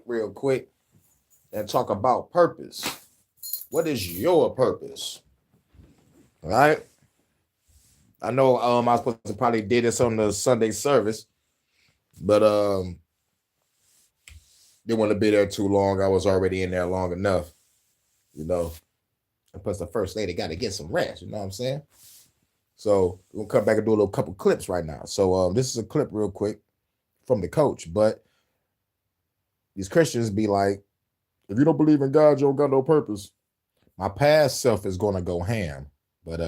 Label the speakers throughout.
Speaker 1: real quick, and talk about purpose. What is your purpose? All right. I know I was supposed to probably did this on the Sunday service, but didn't want to be there too long. I was already in there long enough, you know. And plus the first lady got to get some rest, you know what I'm saying? So we'll come back and do a little couple clips right now. So this is a clip real quick from the coach, but these Christians be like, if you don't believe in God, you don't got no purpose. My past self is gonna go ham, but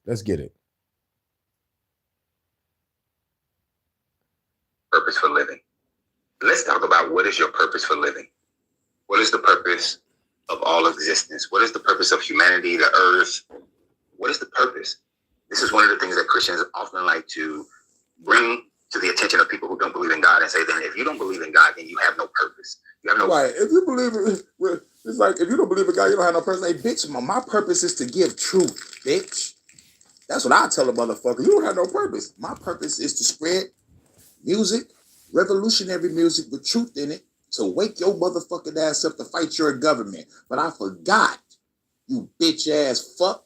Speaker 1: let's get it.
Speaker 2: Purpose for living. Let's talk about what is your purpose for living. What is the purpose of all existence? What is the purpose of humanity, the earth? What is the purpose? This is one of the things that Christians often like to bring to the attention of people who don't believe in God and say, then if you don't believe in God, then you have no purpose. You have no
Speaker 1: right. If you believe it, it's like if you don't believe in God, you don't have no purpose. Hey, bitch, my purpose is to give truth, bitch. That's what I tell a motherfucker. You don't have no purpose. My purpose is to spread music, revolutionary music with truth in it, to wake your motherfucking ass up to fight your government. But I forgot, you bitch ass fuck.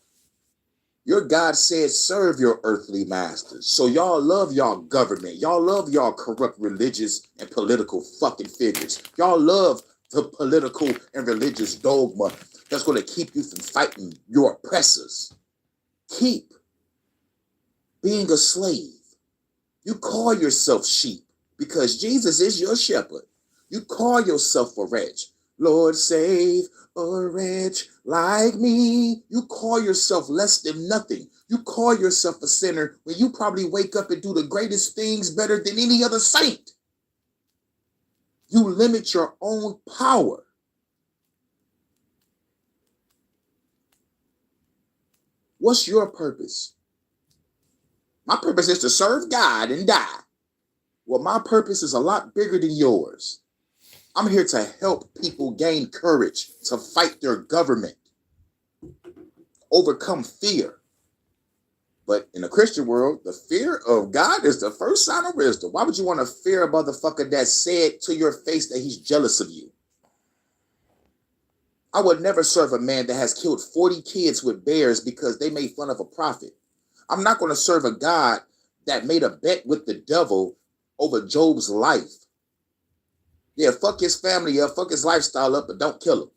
Speaker 1: Your God said serve your earthly masters. So y'all love y'all government. Y'all love y'all corrupt religious and political fucking figures. Y'all love the political and religious dogma that's going to keep you from fighting your oppressors. Keep being a slave. You call yourself sheep because Jesus is your shepherd. You call yourself a wretch. Lord, save a wretch like me. You call yourself less than nothing. You call yourself a sinner when you probably wake up and do the greatest things better than any other saint. You limit your own power. What's your purpose? My purpose is to serve God and die. Well, my purpose is a lot bigger than yours. I'm here to help people gain courage to fight their government, overcome fear. But in the Christian world, the fear of God is the first sign of wisdom. Why would you want to fear a motherfucker that said to your face that he's jealous of you? I would never serve a man that has killed 40 kids with bears because they made fun of a prophet. I'm not going to serve a God that made a bet with the devil over Job's life. Yeah, fuck his family up, fuck his lifestyle up, but don't kill him.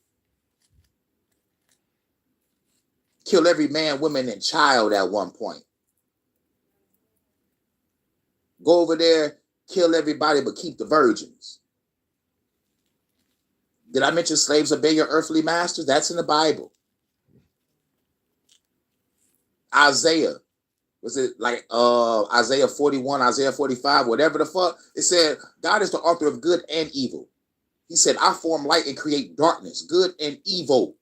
Speaker 1: Kill every man, woman, and child at one point. Go over there, kill everybody, but keep the virgins. Did I mention slaves obey your earthly masters? That's in the Bible. Isaiah. Was it like Isaiah 41, Isaiah 45, whatever the fuck? It said, God is the author of good and evil. He said, I form light and create darkness, good and evil.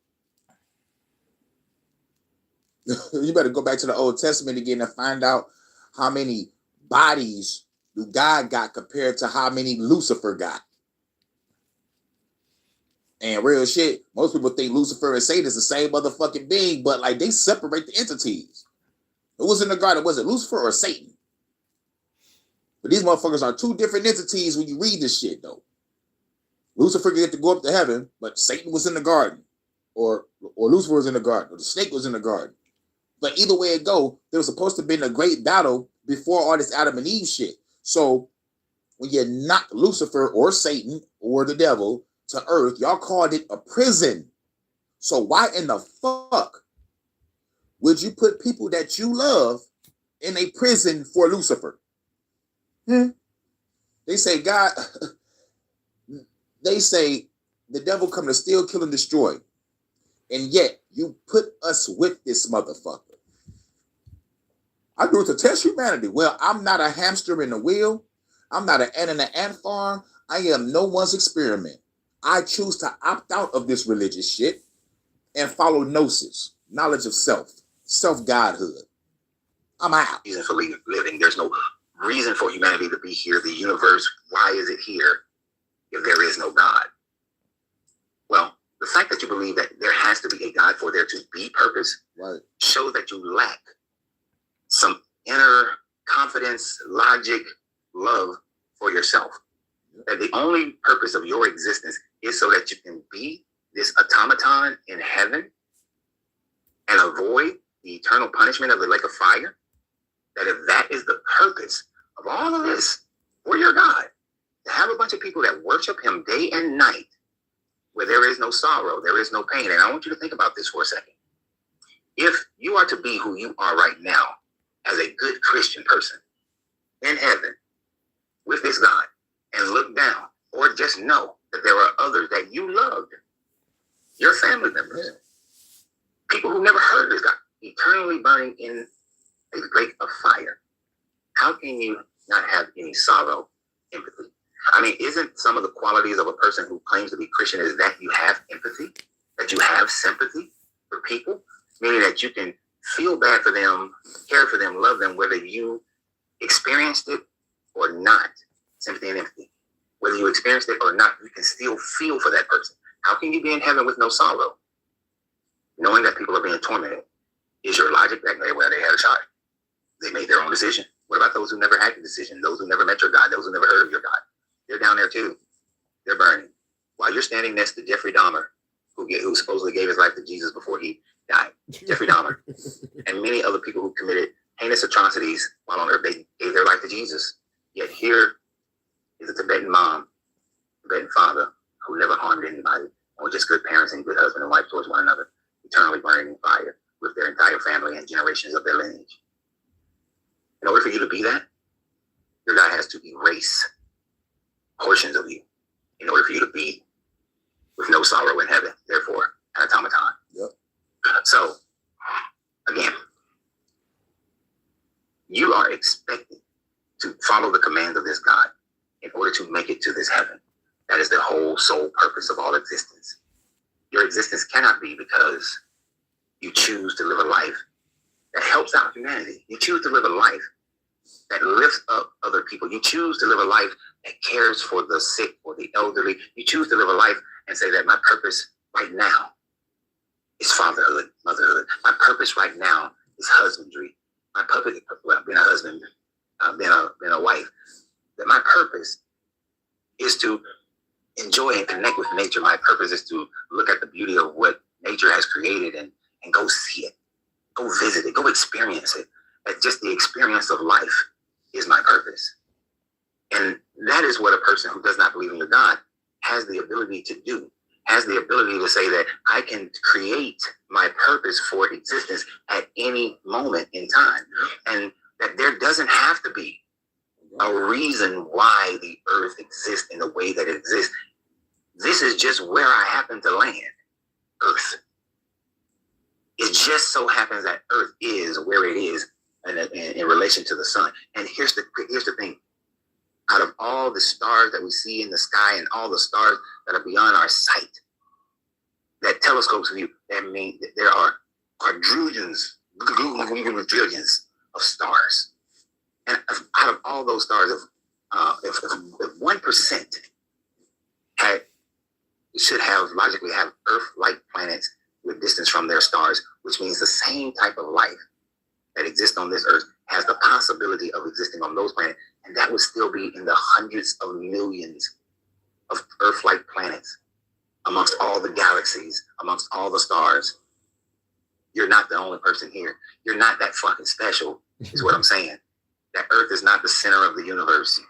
Speaker 1: You better go back to the Old Testament again and find out how many bodies God got compared to how many Lucifer got. And real shit, most people think Lucifer and Satan is the same motherfucking being, but like they separate the entities. Who was in the garden? Was it Lucifer or Satan? But these motherfuckers are two different entities when you read this shit, though. Lucifer get to go up to heaven, but Satan was in the garden. Or Lucifer was in the garden, or the snake was in the garden. But either way it go, there was supposed to have been a great battle before all this Adam and Eve shit. So when you knock Lucifer or Satan or the devil to earth, y'all called it a prison. So why in the fuck would you put people that you love in a prison for Lucifer? They say God, they say the devil come to steal, kill, and destroy. And yet you put us with this motherfucker. I do it to test humanity. Well, I'm not a hamster in the wheel. I'm not an ant in an ant farm. I am no one's experiment. I choose to opt out of this religious shit and follow gnosis, knowledge of self, self-godhood. I'm out.
Speaker 2: Reason for living. There's no reason for humanity to be here. The universe, why is it here if there is no God? Well, the fact that you believe that there has to be a God for there to be purpose,
Speaker 1: right,
Speaker 2: shows that you lack some inner confidence, logic, love for yourself. That the only purpose of your existence is so that you can be this automaton in heaven and avoid the eternal punishment of the lake of fire. That if that is the purpose of all of this for your God, to have a bunch of people that worship him day and night, where there is no sorrow, there is no pain. And I want you to think about this for a second. If you are to be who you are right now as a good Christian person in heaven with this God and look down, or just know that there are others that you loved, your family members, people who never heard of this God, eternally burning in a lake of fire, how can you not have any sorrow, empathy? I mean, isn't some of the qualities of a person who claims to be Christian is that you have empathy, that you have sympathy for people, meaning that you can feel bad for them, care for them, love them, whether you experienced it or not. Sympathy and empathy. Whether you experienced it or not, you can still feel for that person. How can you be in heaven with no sorrow? Knowing that people are being tormented. Is your logic that, well, they had a shot. They made their own decision. What about those who never had the decision? Those who never met your God? Those who never heard of your God? They're down there too. They're burning. While you're standing next to Jeffrey Dahmer, who supposedly gave his life to Jesus before he died. Jeffrey Dahmer. And many other people who committed heinous atrocities while on earth, they gave their life to Jesus. Yet here is a Tibetan mom, Tibetan father, who never harmed anybody, or just good parents and good husband and wife towards one another, eternally burning in fire with their entire family and generations of their lineage. In order for you to be that, your God has to erase portions of you in order for you to be with no sorrow in heaven, therefore an automaton.
Speaker 1: Yep.
Speaker 2: So, again, you are expected to follow the command of this God in order to make it to this heaven. That is the whole sole purpose of all existence. Your existence cannot be because you choose to live a life that helps out humanity. You choose to live a life that lifts up other people. You choose to live a life that cares for the sick or the elderly. You choose to live a life and say that my purpose right now is fatherhood, motherhood. My purpose right now is husbandry. My purpose, well, being a husband, being a wife. That my purpose is to enjoy and connect with nature. My purpose is to look at the beauty of what nature has created and go see it, go visit it, go experience it. That just the experience of life is my purpose. And that is what a person who does not believe in the God has the ability to do, has the ability to say that I can create my purpose for existence at any moment in time. And that there doesn't have to be a reason why the earth exists in the way that it exists. This is just where I happen to land, Earth. It just so happens that Earth is where it is in relation to the sun. And here's the thing. Out of all the stars that we see in the sky and all the stars that are beyond our sight, that telescopes view, that means that there are quadrillions of stars. And out of all those stars, if 1% should have logically have Earth-like planets with distance from their stars, which means the same type of life that exists on this Earth has the possibility of existing on those planets, and that would still be in the hundreds of millions of Earth-like planets amongst all the galaxies, amongst all the stars. You're not the only person here. You're not that fucking special, is what I'm saying. That Earth is not the center of the universe.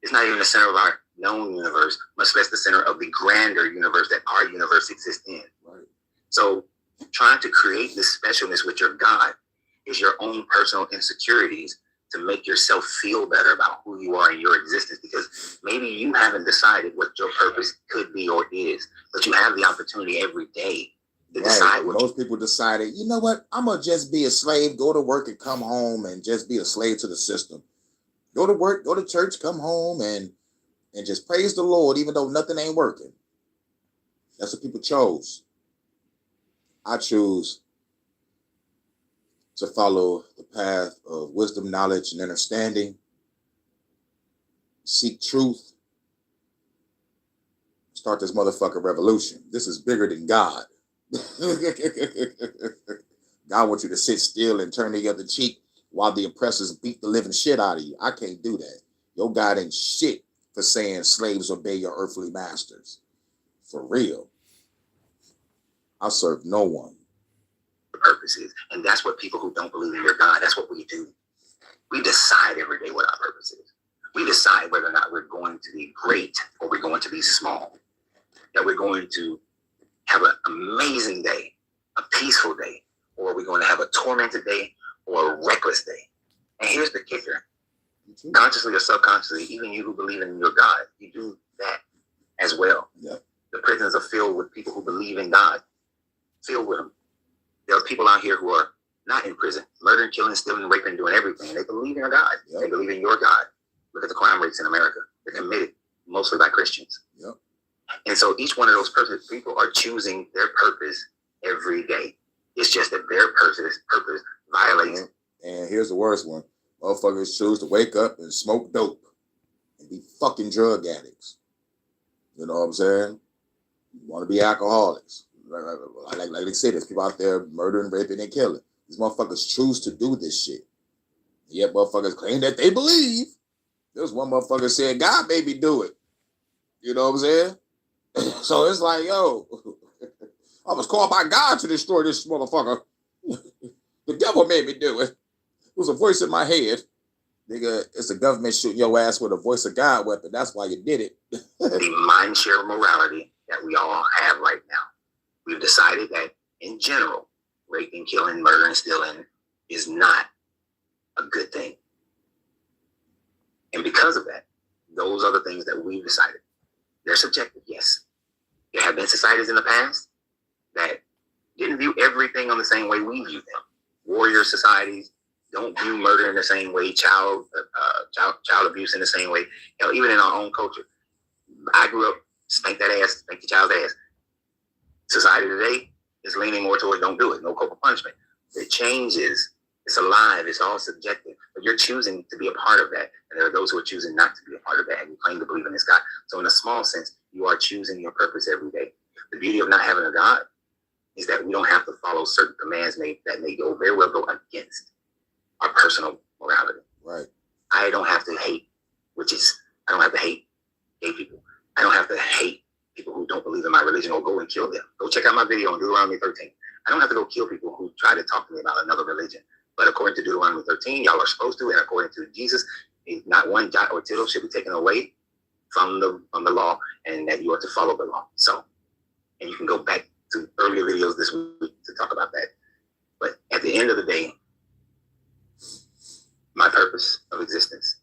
Speaker 2: It's not even the center of our known universe, much less the center of the grander universe that our universe exists in. Right. So trying to create this specialness with your God is your own personal insecurities to make yourself feel better about who you are in your existence, because maybe you haven't decided what your purpose could be or is, but you have the opportunity every day to decide.
Speaker 1: Most people decided, you know what, I'm going to just be a slave, go to work and come home and just be a slave to the system. Go to work, go to church, come home and just praise the Lord, even though nothing ain't working. That's what people chose. I choose to follow the path of wisdom, knowledge, and understanding. Seek truth. Start this motherfucking revolution. This is bigger than God. God wants you to sit still and turn the other cheek while the oppressors beat the living shit out of you. I can't do that. Your God ain't shit for saying slaves obey your earthly masters. For real. I serve no one.
Speaker 2: The purpose is. And that's what people who don't believe in your God, that's what we do. We decide every day what our purpose is. We decide whether or not we're going to be great or we're going to be small. That we're going to have an amazing day, a peaceful day, or we're going to have a tormented day or a reckless day. And here's the kicker. Consciously or subconsciously, even you who believe in your God, you do that as well.
Speaker 1: Yep.
Speaker 2: The prisons are filled with people who believe in God. Filled with them. There are people out here who are not in prison, murdering, killing, stealing, raping, doing everything. They believe in a God.
Speaker 1: Yep.
Speaker 2: They believe in your God. Look at the crime rates in America. They're committed mostly by Christians.
Speaker 1: Yep.
Speaker 2: And so each one of those people are choosing their purpose every day. It's just that their purpose violates.
Speaker 1: And here's the worst one. Motherfuckers choose to wake up and smoke dope and be fucking drug addicts. You know what I'm saying? You want to be alcoholics. Like they say, there's people out there murdering, raping, and killing. These motherfuckers choose to do this shit. Yet motherfuckers claim that they believe. There's one motherfucker said, God made me do it. You know what I'm saying? So it's like, yo, I was called by God to destroy this motherfucker. The devil made me do it. It was a voice in my head. Nigga, it's the government shooting your ass with a voice of God weapon. That's why you did it.
Speaker 2: The mind share morality that we all have right now. We've decided that, in general, raping, killing, murdering, stealing is not a good thing. And because of that, those are the things that we've decided. They're subjective, yes. There have been societies in the past that didn't view everything on the same way we view them. Warrior societies don't view murder in the same way, child abuse in the same way. Hell, even in our own culture. I grew up, spank that ass, spank the child's ass. Society today is leaning more toward don't do it, no corporal punishment. It changes. It's alive. It's all subjective. But you're choosing to be a part of that. And there are those who are choosing not to be a part of that. And you claim to believe in this God. So in a small sense, you are choosing your purpose every day. The beauty of not having a God is that we don't have to follow certain commands that may go very well go against our personal morality.
Speaker 1: Right.
Speaker 2: I don't have to hate I don't have to hate gay people. I don't have to hate people who don't believe in my religion or go and kill them. Go check out my video on Deuteronomy 13. I don't have to go kill people who try to talk to me about another religion. But according to Deuteronomy 13, y'all are supposed to, and according to Jesus, not one jot or tittle should be taken away from the law, and that you are to follow the law. So, and you can go back to earlier videos this week to talk about that. But at the end of the day, my purpose of existence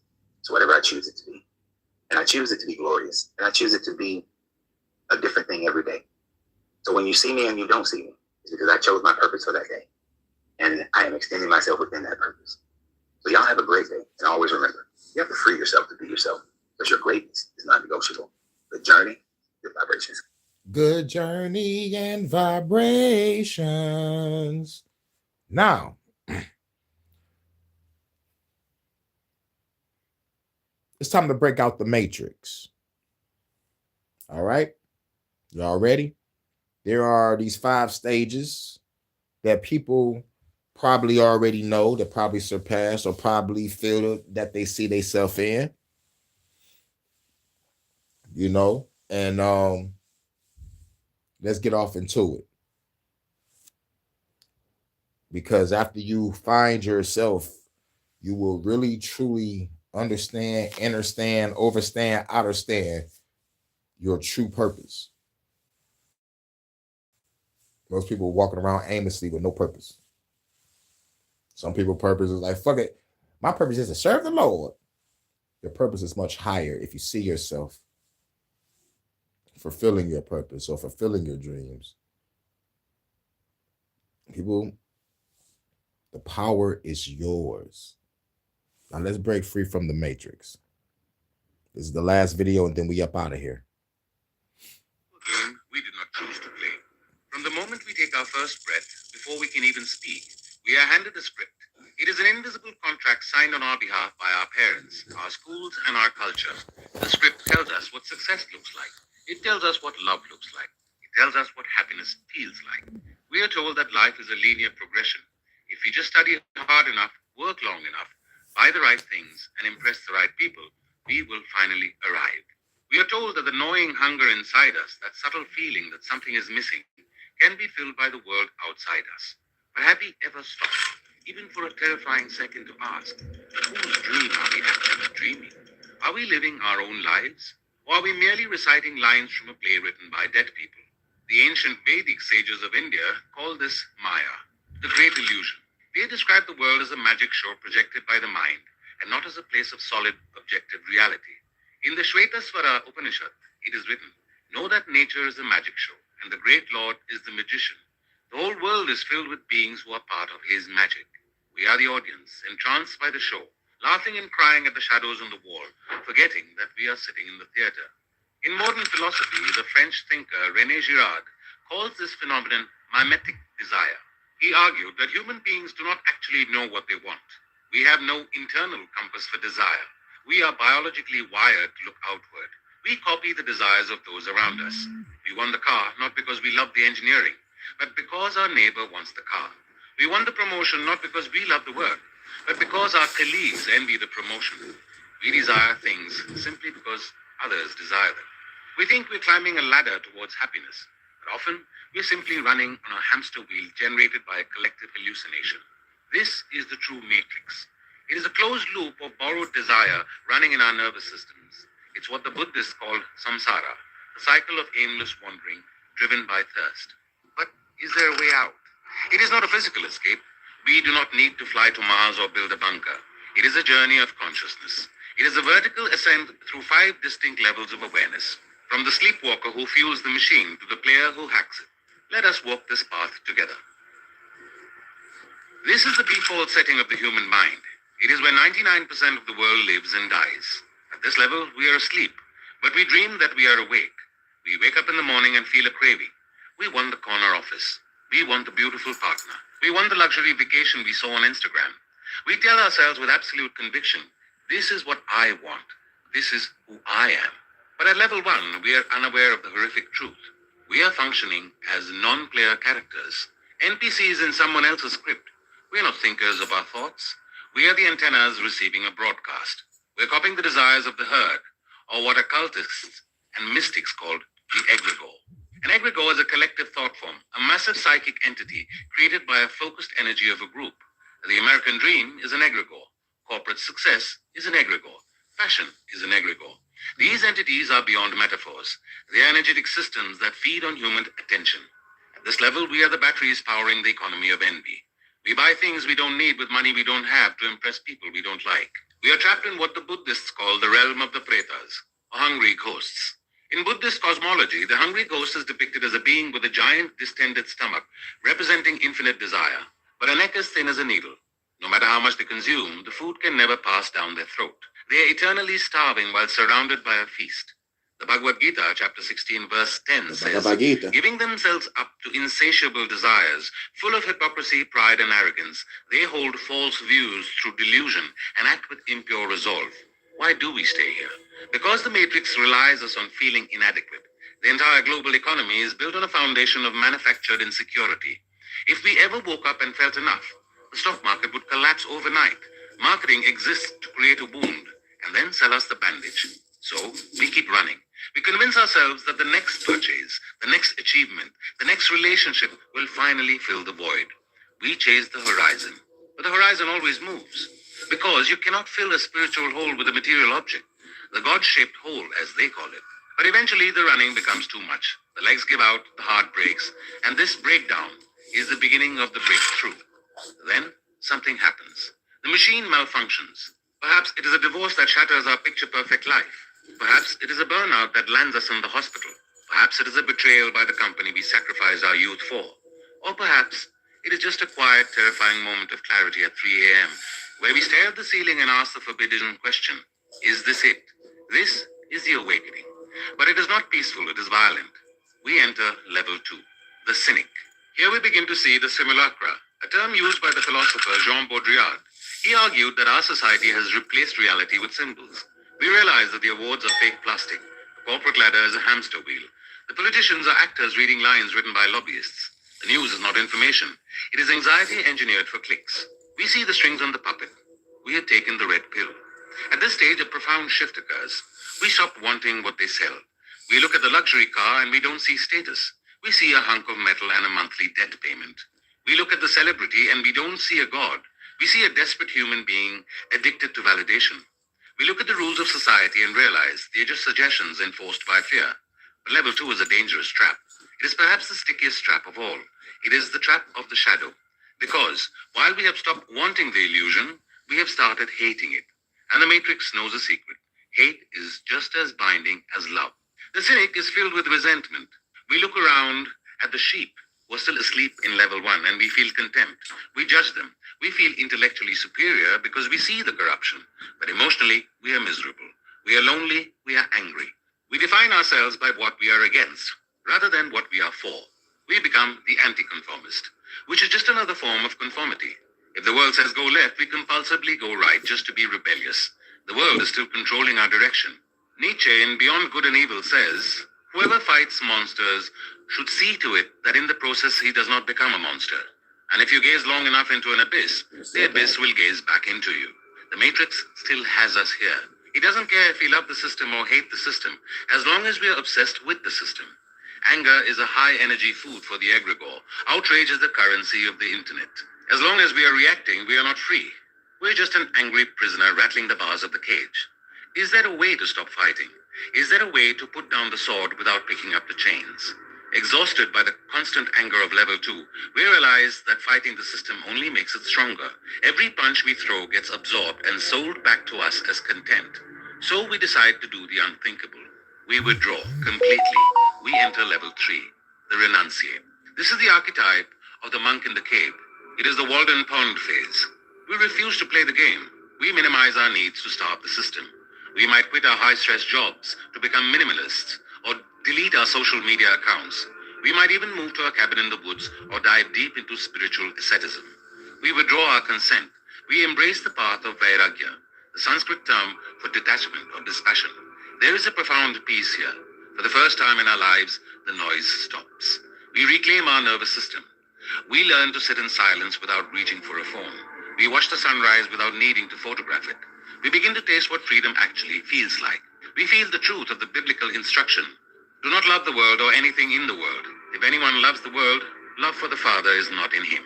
Speaker 2: is whatever I choose it to be. And I choose it to be glorious. And I choose it to be a different thing every day. So when you see me and you don't see me, it's because I chose my purpose for that day. And I am extending myself within that purpose. So y'all have a great day. And always remember, you have to free yourself to be yourself. Because your greatness is not negotiable. The journey, your vibrations.
Speaker 3: Good journey and vibrations. Now, it's time to break out the matrix. All right? Y'all ready? There are these 5 stages that people probably already know, that probably surpass or probably feel that they see themselves in. You know, and let's get off into it. Because after you find yourself, you will really, truly understand, understand your true purpose. Most people are walking around aimlessly with no purpose. Some people's purpose is like, fuck it. My purpose is to serve the Lord. Your purpose is much higher if you see yourself fulfilling your purpose or fulfilling your dreams. People, the power is yours. Now let's break free from the matrix. This is the last video and then we up out of here.
Speaker 4: Game we did not choose to play. From the moment we take our first breath, before we can even speak, we are handed a script. It is an invisible contract signed on our behalf by our parents, our schools, and our culture. The script tells us what success looks like. It tells us what love looks like. It tells us what happiness feels like. We are told that life is a linear progression. If we just study hard enough, work long enough, buy the right things, and impress the right people, we will finally arrive. We are told that the gnawing hunger inside us, that subtle feeling that something is missing, can be filled by the world outside us. But have we ever stopped, even for a terrifying second, to ask, whose dream are we actually dreaming? Are we living our own lives? Or are we merely reciting lines from a play written by dead people? The ancient Vedic sages of India call this Maya, the great illusion. They describe the world as a magic show projected by the mind, and not as a place of solid, objective reality. In the Shvetasvara Upanishad, it is written, know that nature is a magic show, and the great Lord is the magician. The whole world is filled with beings who are part of his magic. We are the audience, entranced by the show, laughing and crying at the shadows on the wall, forgetting that we are sitting in the theater. In modern philosophy, the French thinker René Girard calls this phenomenon mimetic desire. He argued that human beings do not actually know what they want. We have no internal compass for desire. We are biologically wired to look outward. We copy the desires of those around us. We want the car not because we love the engineering, but because our neighbor wants the car. We want the promotion not because we love the work, but because our colleagues envy the promotion. We desire things simply because others desire them. We think we're climbing a ladder towards happiness, but often we're simply running on a hamster wheel generated by a collective hallucination. This is the true matrix. It is a closed loop of borrowed desire running in our nervous systems. It's what the Buddhists called samsara, the cycle of aimless wandering driven by thirst. But is there a way out? It is not a physical escape. We do not need to fly to Mars or build a bunker. It is a journey of consciousness. It is a vertical ascent through 5 distinct levels of awareness, from the sleepwalker who fuels the machine to the player who hacks it. Let us walk this path together. This is the default setting of the human mind. It is where 99% of the world lives and dies. At this level, we are asleep, but we dream that we are awake. We wake up in the morning and feel a craving. We want the corner office. We want the beautiful partner. We want the luxury vacation we saw on Instagram. We tell ourselves with absolute conviction, this is what I want. This is who I am. But at level 1, we are unaware of the horrific truth. We are functioning as non-player characters, NPCs in someone else's script. We are not thinkers of our thoughts. We are the antennas receiving a broadcast. We're copying the desires of the herd, or what occultists and mystics called the egregore. An egregore is a collective thought form, a massive psychic entity created by a focused energy of a group. The American dream is an egregore. Corporate success is an egregore. Fashion is an egregore. These entities are beyond metaphors. They are energetic systems that feed on human attention. At this level, we are the batteries powering the economy of envy. We buy things we don't need with money we don't have to impress people we don't like. We are trapped in what the Buddhists call the realm of the pretas, or hungry ghosts. In Buddhist cosmology, the hungry ghost is depicted as a being with a giant distended stomach, representing infinite desire, but a neck as thin as a needle. No matter how much they consume, the food can never pass down their throat. They are eternally starving while surrounded by a feast. The Bhagavad Gita, chapter 16, verse 10 says, giving themselves up to insatiable desires, full of hypocrisy, pride, and arrogance, they hold false views through delusion and act with impure resolve. Why do we stay here? Because the matrix relies us on feeling inadequate. The entire global economy is built on a foundation of manufactured insecurity. If we ever woke up and felt enough, the stock market would collapse overnight. Marketing exists to create a wound and then sell us the bandage. So we keep running. We convince ourselves that the next purchase, the next achievement, the next relationship will finally fill the void. We chase the horizon, but the horizon always moves, because you cannot fill a spiritual hole with a material object, the God-shaped hole, as they call it. But eventually the running becomes too much. The legs give out, the heart breaks, and this breakdown is the beginning of the breakthrough. Then something happens. The machine malfunctions. Perhaps it is a divorce that shatters our picture-perfect life. Perhaps it is a burnout that lands us in the hospital. Perhaps it is a betrayal by the company we sacrificed our youth for. Or perhaps it is just a quiet, terrifying moment of clarity at 3 a.m., where we stare at the ceiling and ask the forbidden question, is this it? This is the awakening. But it is not peaceful, it is violent. We enter level 2, the cynic. Here we begin to see the simulacra, a term used by the philosopher Jean Baudrillard. He argued that our society has replaced reality with symbols. We realize that the awards are fake plastic. The corporate ladder is a hamster wheel. The politicians are actors reading lines written by lobbyists. The news is not information. It is anxiety engineered for clicks. We see the strings on the puppet. We have taken the red pill. At this stage, a profound shift occurs. We stop wanting what they sell. We look at the luxury car and we don't see status. We see a hunk of metal and a monthly debt payment. We look at the celebrity and we don't see a god. We see a desperate human being addicted to validation. We look at the rules of society and realize they are just suggestions enforced by fear. But level 2 is a dangerous trap. It is perhaps the stickiest trap of all. It is the trap of the shadow. Because while we have stopped wanting the illusion, we have started hating it. And the Matrix knows a secret. Hate is just as binding as love. The cynic is filled with resentment. We look around at the sheep who are still asleep in level 1 and we feel contempt. We judge them. We feel intellectually superior because we see the corruption. But emotionally, we are miserable. We are lonely. We are angry. We define ourselves by what we are against rather than what we are for. We become the anti-conformist, which is just another form of conformity. If the world says go left, we compulsively go right just to be rebellious. The world is still controlling our direction. Nietzsche in Beyond Good and Evil says, whoever fights monsters should see to it that in the process he does not become a monster. And if you gaze long enough into an abyss, the abyss will gaze back into you. The Matrix still has us here. He doesn't care if we love the system or hate the system, as long as we are obsessed with the system. Anger is a high-energy food for the egregore. Outrage is the currency of the internet. As long as we are reacting, we are not free. We're just an angry prisoner rattling the bars of the cage. Is there a way to stop fighting? Is there a way to put down the sword without picking up the chains? Exhausted by the constant anger of level 2, we realize that fighting the system only makes it stronger. Every punch we throw gets absorbed and sold back to us as contempt. So we decide to do the unthinkable. We withdraw completely. We enter level 3, the renunciate. This is the archetype of the monk in the cave. It is the Walden Pond phase. We refuse to play the game. We minimize our needs to starve the system. We might quit our high-stress jobs to become minimalists or delete our social media accounts. We might even move to a cabin in the woods or dive deep into spiritual asceticism. We withdraw our consent. We embrace the path of Vairagya, the Sanskrit term for detachment or dispassion. There is a profound peace here. For the first time in our lives, the noise stops. We reclaim our nervous system. We learn to sit in silence without reaching for a phone. We watch the sunrise without needing to photograph it. We begin to taste what freedom actually feels like. We feel the truth of the biblical instruction. Do not love the world or anything in the world. If anyone loves the world, love for the Father is not in him.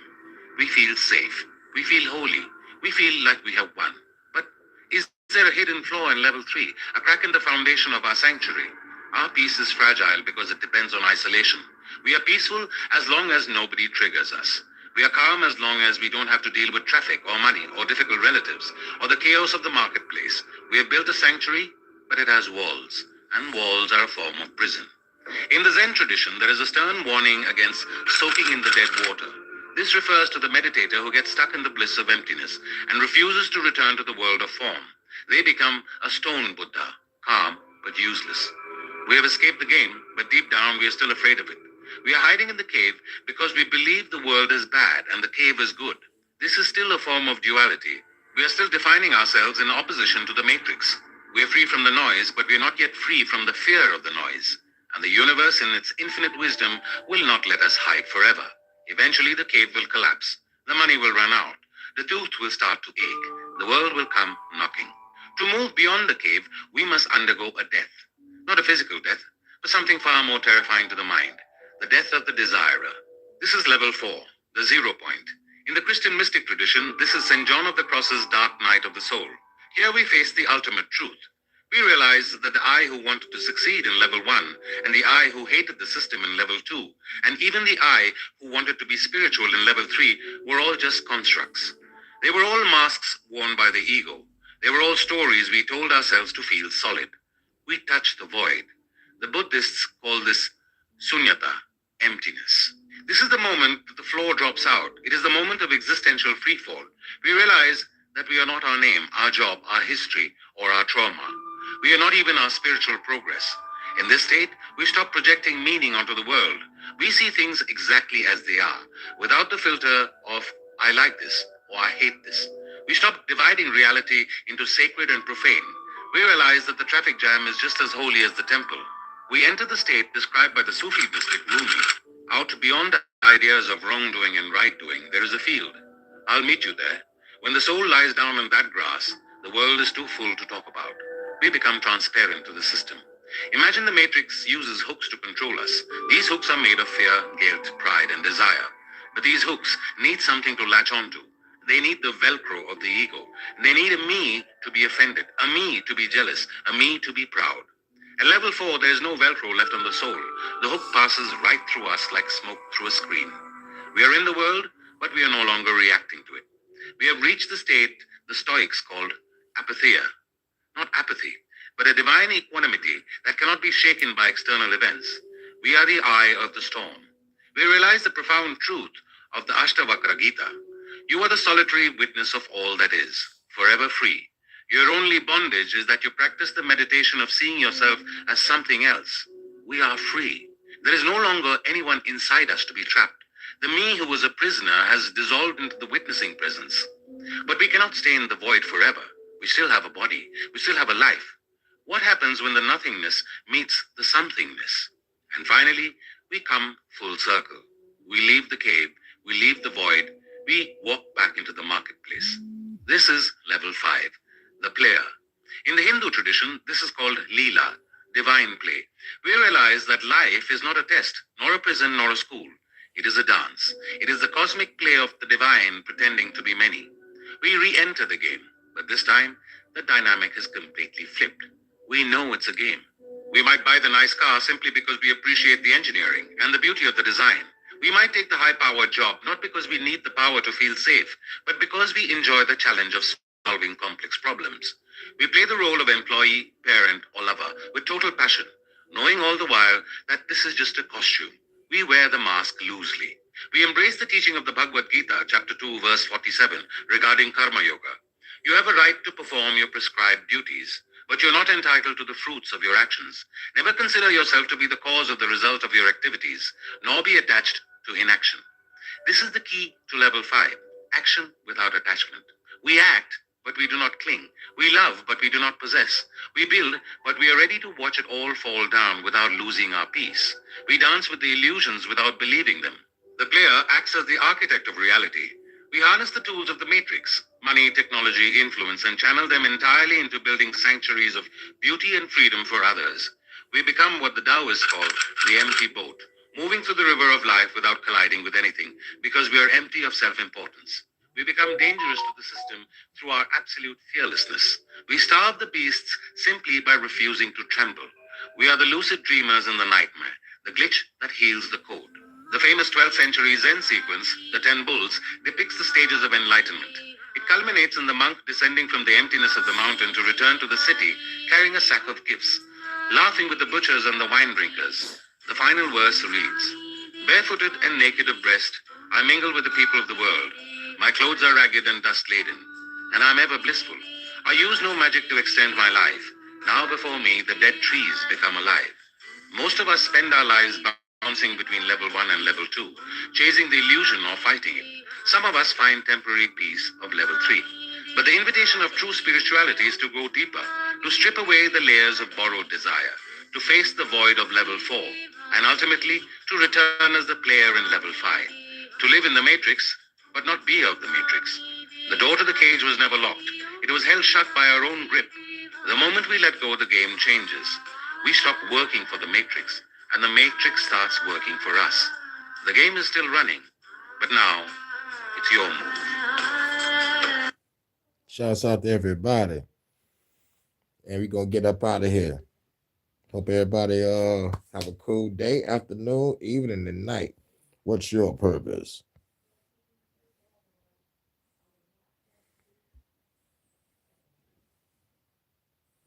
Speaker 4: We feel safe. We feel holy. We feel like we have won. But is there a hidden flaw in level 3, a crack in the foundation of our sanctuary? Our peace is fragile because it depends on isolation. We are peaceful as long as nobody triggers us. We are calm as long as we don't have to deal with traffic or money or difficult relatives or the chaos of the marketplace. We have built a sanctuary, but it has walls, and walls are a form of prison. In the Zen tradition, there is a stern warning against soaking in the dead water. This refers to the meditator who gets stuck in the bliss of emptiness and refuses to return to the world of form. They become a stone Buddha, calm but useless. We have escaped the game, but deep down we are still afraid of it. We are hiding in the cave because we believe the world is bad and the cave is good. This is still a form of duality. We are still defining ourselves in opposition to the Matrix. We are free from the noise, but we are not yet free from the fear of the noise. And the universe in its infinite wisdom will not let us hide forever. Eventually the cave will collapse. The money will run out. The tooth will start to ache. The world will come knocking. To move beyond the cave, we must undergo a death. Not a physical death, but something far more terrifying to the mind. The death of the desirer. This is level 4, the 0 point. In the Christian mystic tradition, this is St. John of the Cross's dark night of the soul. Here we face the ultimate truth. We realize that the I who wanted to succeed in level 1, and the I who hated the system in level 2, and even the I who wanted to be spiritual in level 3 were all just constructs. They were all masks worn by the ego. They were all stories we told ourselves to feel solid. We touched the void. The Buddhists call this sunyata, emptiness. This is the moment that the floor drops out. It is the moment of existential freefall. We realize that we are not our name, our job, our history, or our trauma. We are not even our spiritual progress. In this state, we stop projecting meaning onto the world. We see things exactly as they are, without the filter of, I like this, or I hate this. We stop dividing reality into sacred and profane. We realize that the traffic jam is just as holy as the temple. We enter the state described by the Sufi mystic Rumi. Out beyond the ideas of wrongdoing and right-doing, there is a field. I'll meet you there. When the soul lies down in that grass, The world is too full to talk about. We become transparent to the system. Imagine the Matrix uses hooks to control us. These hooks are made of fear, guilt, pride, and desire. But these hooks need something to latch onto. They need the Velcro of the ego. They need a me to be offended, a me to be jealous, a me to be proud. At level 4, there is no Velcro left on the soul. The hook passes right through us like smoke through a screen. We are in the world, but we are no longer reacting to it. We have reached the state the Stoics called apatheia. Not apathy, but a divine equanimity that cannot be shaken by external events. We are the eye of the storm. We realize the profound truth of the Ashtavakra Gita. You are the solitary witness of all that is, forever free. Your only bondage is that you practice the meditation of seeing yourself as something else. We are free. There is no longer anyone inside us to be trapped. The me who was a prisoner has dissolved into the witnessing presence. But we cannot stay in the void forever. We still have a body. We still have a life. What happens when the nothingness meets the somethingness? And finally, we come full circle. We leave the cave. We leave the void. We walk back into the marketplace. This is level 5, the player. In the Hindu tradition, this is called Leela, divine play. We realize that life is not a test, nor a prison, nor a school. It is a dance. It is the cosmic play of the divine pretending to be many. We re-enter the game, but this time, the dynamic is completely flipped. We know it's a game. We might buy the nice car simply because we appreciate the engineering and the beauty of the design. We might take the high-powered job not because we need the power to feel safe, but because we enjoy the challenge of solving complex problems. We play the role of employee, parent, or lover with total passion, knowing all the while that this is just a costume. We wear the mask loosely. We embrace the teaching of the Bhagavad Gita, chapter 2, verse 47, regarding Karma Yoga. You have a right to perform your prescribed duties, but you're not entitled to the fruits of your actions. Never consider yourself to be the cause of the result of your activities, nor be attached to inaction. This is the key to level 5, action without attachment. We act, but we do not cling. We love, but we do not possess. We build, but we are ready to watch it all fall down without losing our peace. We dance with the illusions without believing them. The player acts as the architect of reality. We harness the tools of the matrix, money, technology, influence, and channel them entirely into building sanctuaries of beauty and freedom for others. We become what the Taoists call the empty boat, moving through the river of life without colliding with anything, because we are empty of self-importance. We become dangerous to the system through our absolute fearlessness. We starve the beasts simply by refusing to tremble. We are the lucid dreamers in the nightmare, the glitch that heals the code. The famous 12th century Zen sequence, the 10 Bulls, depicts the stages of enlightenment. It culminates in the monk descending from the emptiness of the mountain to return to the city, carrying a sack of gifts, laughing with the butchers and the wine drinkers. The final verse reads, "Barefooted and naked of breast, I mingle with the people of the world. My clothes are ragged and dust-laden, and I am ever blissful. I use no magic to extend my life. Now before me, the dead trees become alive." Most of us spend our lives bouncing between level 1 and level 2, chasing the illusion or fighting it. Some of us find temporary peace of level 3. But the invitation of true spirituality is to go deeper, to strip away the layers of borrowed desire, to face the void of level 4, and ultimately to return as the player in level 5. To live in the matrix, but not be of the matrix. The door to the cage was never locked. It was held shut by our own grip. The moment we let go, the game changes. We stop working for the matrix, and the matrix starts working for us. The game is still running, but now it's your move.
Speaker 3: Shouts out to everybody. And we're gonna get up out of here. Hope everybody have a cool day, afternoon, evening, and night. What's your purpose?